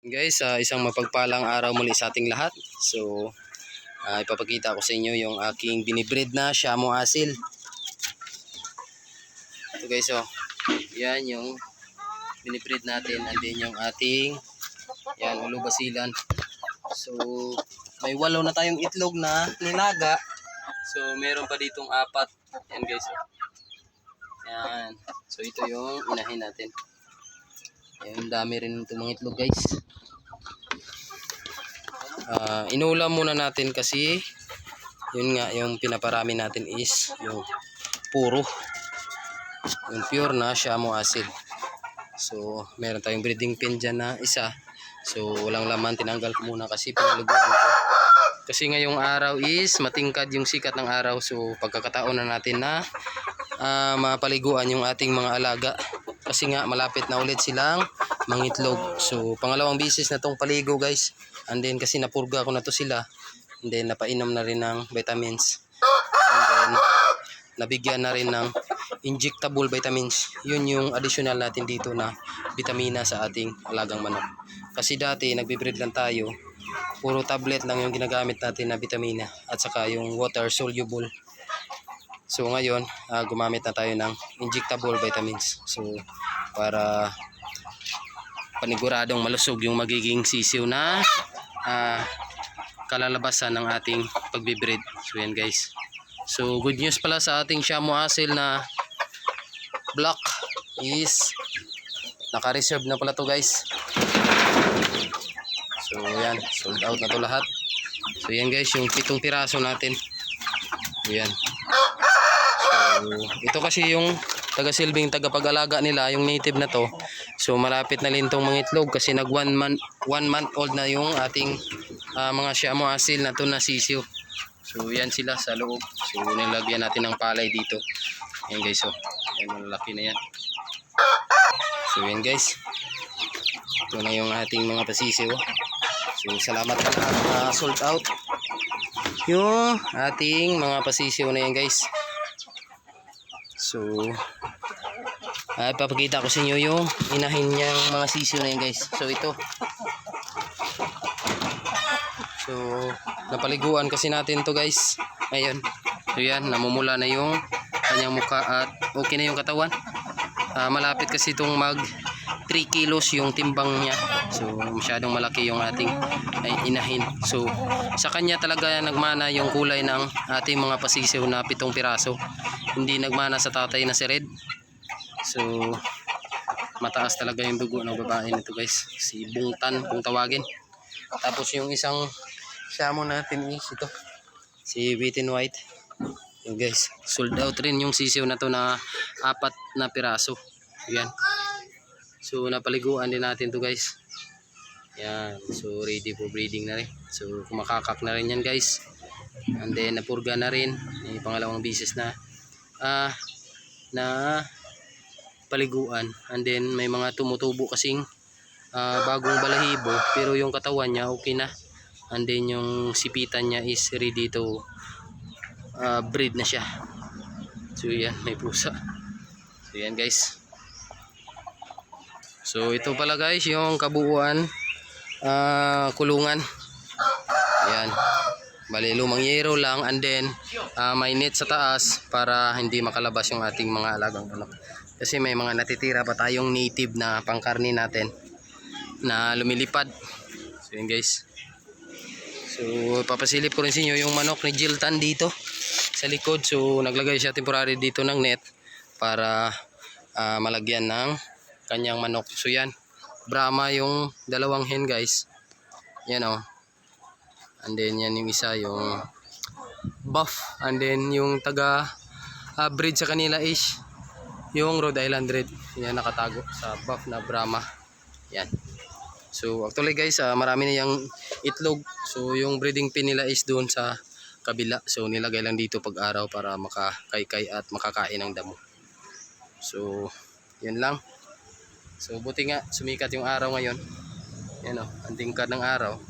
Guys, isang mapagpalang araw muli sa ating lahat. So, ipapakita ko sa inyo yung aking binibreed na Shamo Asil. Ito guys, yan yung binibreed natin. And then yung ating ulo basilan. So, may 8 na tayong itlog na nilaga. So, meron pa ditong 4. Yan guys, yan. So, ito yung inahin natin. Yan, dami rin itong mga itlog guys. Inulam muna natin kasi yun nga, yung pinaparami natin is yung pure na Shamo Asil. So meron tayong breeding pin dyan na isa, so walang laman, tinanggal ko muna kasi pinaliguan ko kasi ngayong araw is matingkad yung sikat ng araw. So pagkakataon na natin na mapaliguan yung ating mga alaga kasi nga malapit na ulit silang mangitlog. So pangalawang bisis na tong paligo guys. And then kasi napurga ko na to sila. And then napainom na rin ng vitamins. And then nabigyan na rin ng injectable vitamins. Yun yung additional natin dito na vitamina sa ating alagang manok. Kasi dati nagbe-breed lang tayo, puro tablet lang yung ginagamit natin na vitamina at saka yung water soluble. So ngayon gumamit na tayo ng injectable vitamins. So para paniguradong malusog yung magiging sisiw na kalalabasan ng ating pagbibreed. So yan guys. So good news pala sa ating Shamo Asil na black is naka-reserve na pala to guys. So yan, sold out na to lahat. So yan guys, yung 7 piraso natin. So yan. So ito kasi yung taga-silbing tagapag-alaga nila, yung native na to. So malapit na rin tong mga itlog kasi nag 1 month old na yung ating mga Shamo Asil na to na sisiw. So yan sila sa loob. So nilagyan natin ng palay dito. Yan guys, yan, malaki na yan. So yan guys, ito na yung ating mga pasisiw. So salamat pa lahat, sold out yung ating mga pasisiw na yan guys. So ipapakita ko sa inyo yung inahin niyang mga sisiw na yan guys. So ito, so napaliguan kasi natin to guys. Ayun, so yan, namumula na yung kanyang mukha at okay na yung katawan. Malapit kasi itong mag 3 kilos yung timbang niya. So masyadong malaki yung ating inahin. So sa kanya talaga nagmana yung kulay ng ating mga pasisiw na 7 piraso. Hindi nagmana sa tatay na si Red. So mataas talaga yung dugo ng babae nito guys, si Bungtan kung tawagin. Tapos yung isang Shamo natin is ito, si Wheat and White. Yung guys, sold out rin yung sisiw na to na 4 na piraso. Yan. So napaliguan din natin to guys. Yan, so ready for breeding na rin. So kumakakak na rin yan guys. And then napurga na rin, may pangalawang bisis na paliguan. And then may mga tumutubo kasing bagong balahibo, pero yung katawan niya okay na. And then yung sipitan niya is ready to breed na siya. So yan, may pusa. So yan guys. So ito pala guys yung kabuuan kulungan. Yan, bali lumang yero lang. And then may net sa taas para hindi makalabas yung ating mga alagang manok. Kasi may mga natitira pa tayong native na pangkarni natin na lumilipad. So yun guys. So papasilip ko rin sa inyo yung manok ni Jiltan dito sa likod. So naglagay siya temporary dito ng net para malagyan ng kanyang manok. So yan, Brahma yung dalawang hen guys. Yan and then yan yung isa yung buff. And then yung taga breed sa kanila is yung Rhode Island Red. Yan nakatago sa buff na Brahma. Yan. So actually guys, marami na yung itlog. So yung breeding pin nila is doon sa kabila. So nilagay lang dito pag araw para makakaykay at makakain ng damo. So yun lang. So buti nga sumikat yung araw ngayon. Yan ang tingkad ng araw.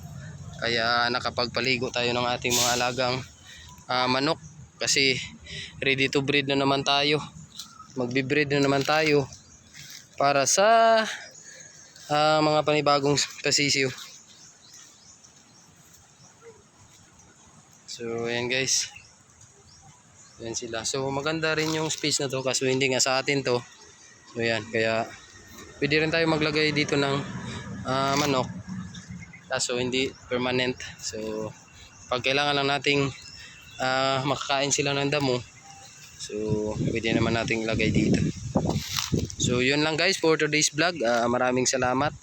Kaya nakapagpaligo tayo ng ating mga alagang manok. Kasi ready to breed na naman tayo. Magbe-breed na naman tayo para sa mga panibagong pasisiyo. So ayan guys, yan sila. So maganda rin yung space na to, kaso hindi nga sa atin to. So yan, kaya pwede rin tayo maglagay dito ng manok, kaso hindi permanent. So pag kailangan lang nating makakain sila ng damo, so pwede naman nating ilagay dito. So yun lang guys for today's vlog. Maraming salamat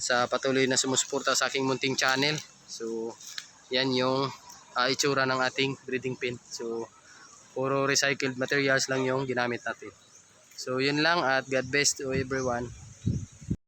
sa patuloy na sumusuporta sa aking munting channel. So yan yung itsura ng ating breeding pen. So puro recycled materials lang yung ginamit natin. So yun lang, at God bless to everyone.